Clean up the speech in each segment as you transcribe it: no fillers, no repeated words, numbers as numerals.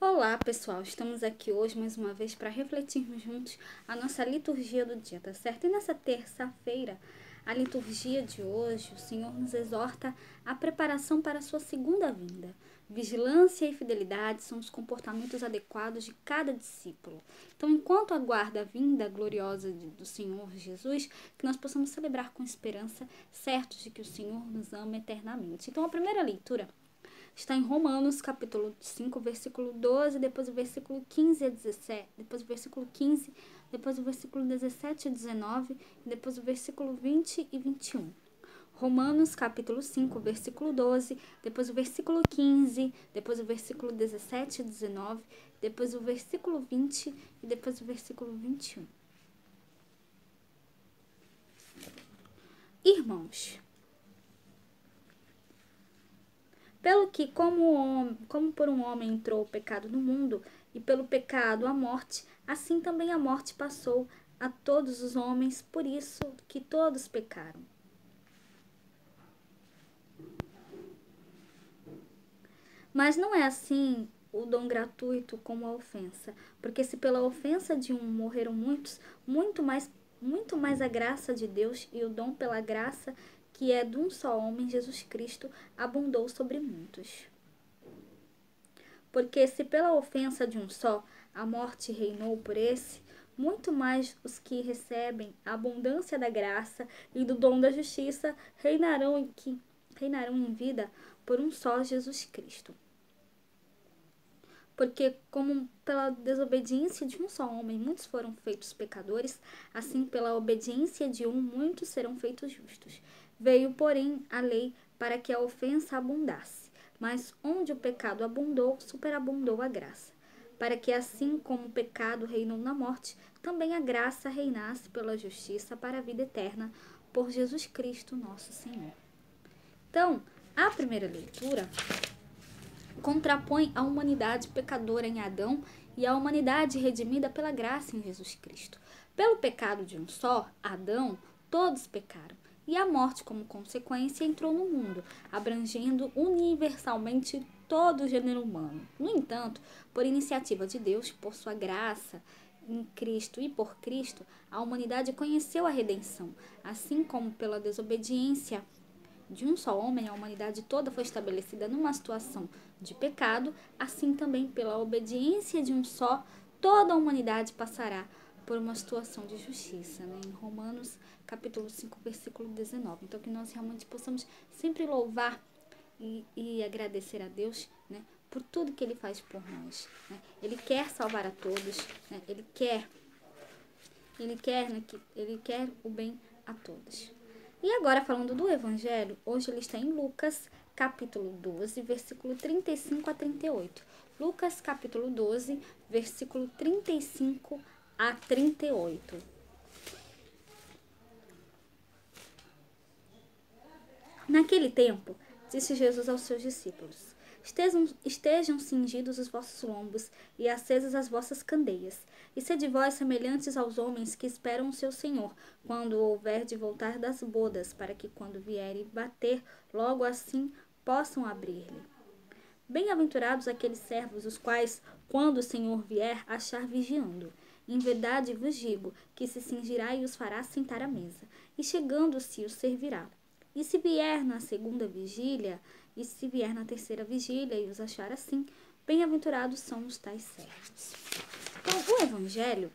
Olá, pessoal! Estamos aqui hoje mais uma vez para refletirmos juntos a nossa liturgia do dia, tá certo? E nessa terça-feira, a liturgia de hoje, o Senhor nos exorta à preparação para a sua segunda vinda. Vigilância e fidelidade são os comportamentos adequados de cada discípulo. Então, enquanto aguarda a vinda gloriosa do Senhor Jesus, que nós possamos celebrar com esperança, certos de que o Senhor nos ama eternamente. Então, a primeira leitura está em Romanos, capítulo 5, versículo 12, depois o versículo 15 a 17, depois o versículo 15, depois o versículo 17 a 19, e depois o versículo 20 e 21. Romanos, capítulo 5, versículo 12, depois o versículo 15, depois o versículo 17 e 19, depois o versículo 20 e depois o versículo 21. Irmãos, pelo que, como por um homem entrou o pecado no mundo, e pelo pecado a morte, assim também a morte passou a todos os homens, por isso que todos pecaram. Mas não é assim o dom gratuito como a ofensa, porque se pela ofensa de um morreram muitos, muito mais a graça de Deus e o dom pela graça que é de um só homem, Jesus Cristo, abundou sobre muitos. Porque se pela ofensa de um só a morte reinou por esse, muito mais os que recebem a abundância da graça e do dom da justiça reinarão em vida por um só Jesus Cristo. Porque como pela desobediência de um só homem muitos foram feitos pecadores, assim pela obediência de um muitos serão feitos justos. Veio, porém, a lei para que a ofensa abundasse. Mas onde o pecado abundou, superabundou a graça. Para que assim como o pecado reinou na morte, também a graça reinasse pela justiça para a vida eterna, por Jesus Cristo nosso Senhor. Então, a primeira leitura contrapõe a humanidade pecadora em Adão e a humanidade redimida pela graça em Jesus Cristo. Pelo pecado de um só, Adão, todos pecaram, e a morte, como consequência, entrou no mundo, abrangendo universalmente todo o gênero humano. No entanto, por iniciativa de Deus, por sua graça em Cristo e por Cristo, a humanidade conheceu a redenção, assim como pela desobediência de um só homem, a humanidade toda foi estabelecida numa situação de pecado, assim também pela obediência de um só, toda a humanidade passará por uma situação de justiça, né? Em Romanos, capítulo 5, versículo 19. Então, que nós realmente possamos sempre louvar e agradecer a Deus, né, por tudo que Ele faz por nós, né? Ele quer salvar a todos, né? Ele quer o bem a todos. E agora, falando do Evangelho, hoje ele está em Lucas, capítulo 12, versículo 35 a 38. Lucas, capítulo 12, versículo 35 a 38. Naquele tempo, disse Jesus aos seus discípulos: Estejam cingidos os vossos lombos e acesas as vossas candeias, e sede vós semelhantes aos homens que esperam o seu Senhor, quando houver de voltar das bodas, para que quando vier e bater, logo assim possam abrir-lhe. Bem-aventurados aqueles servos, os quais, quando o Senhor vier, achar vigiando. Em verdade vos digo que se cingirá e os fará sentar à mesa, e chegando-se os servirá. E se vier na segunda vigília, e se vier na terceira vigília, e os achar assim, bem-aventurados são os tais servos. Então, o evangelho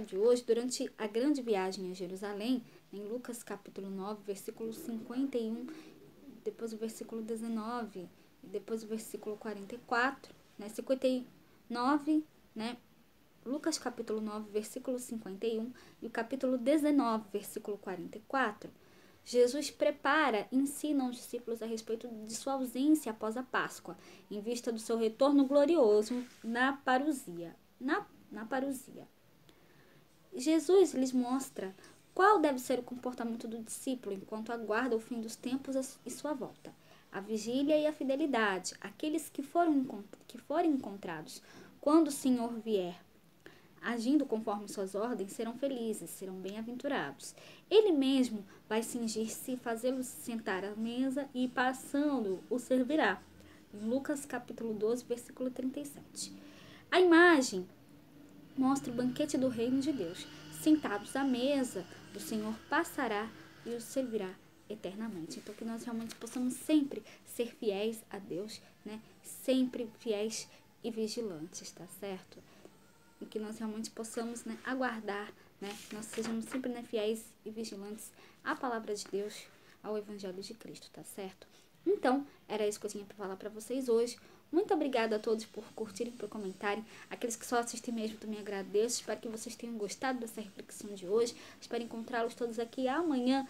de hoje, durante a grande viagem a Jerusalém, em Lucas capítulo 9, versículo 51, depois o versículo 19, depois o versículo 44, né, 59, né, Lucas capítulo 9, versículo 51 e o capítulo 19, versículo 44, Jesus prepara e ensina os discípulos a respeito de sua ausência após a Páscoa, em vista do seu retorno glorioso na parousia. Na parousia. Jesus lhes mostra qual deve ser o comportamento do discípulo enquanto aguarda o fim dos tempos e sua volta. A vigília e a fidelidade, aqueles que forem encontrados quando o Senhor vier, agindo conforme suas ordens, serão felizes, serão bem-aventurados. Ele mesmo vai cingir-se, fazê-los sentar à mesa e, passando, o servirá. em Lucas capítulo 12, versículo 37. A imagem mostra o banquete do reino de Deus. Sentados à mesa, o Senhor passará e os servirá eternamente. Então, que nós realmente possamos sempre ser fiéis a Deus, né? Sempre fiéis e vigilantes, tá certo? E que nós realmente possamos, né, aguardar, né? Que nós sejamos sempre, né, fiéis e vigilantes à palavra de Deus, ao Evangelho de Cristo, tá certo? Então, era isso que eu tinha para falar para vocês hoje. Muito obrigada a todos por curtirem, por comentarem. Aqueles que só assistem mesmo, também agradeço. Espero que vocês tenham gostado dessa reflexão de hoje. Espero encontrá-los todos aqui amanhã,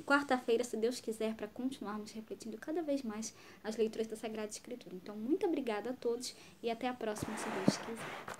quarta-feira, se Deus quiser, para continuarmos refletindo cada vez mais as leituras da Sagrada Escritura. Então, muito obrigada a todos e até a próxima, se Deus quiser.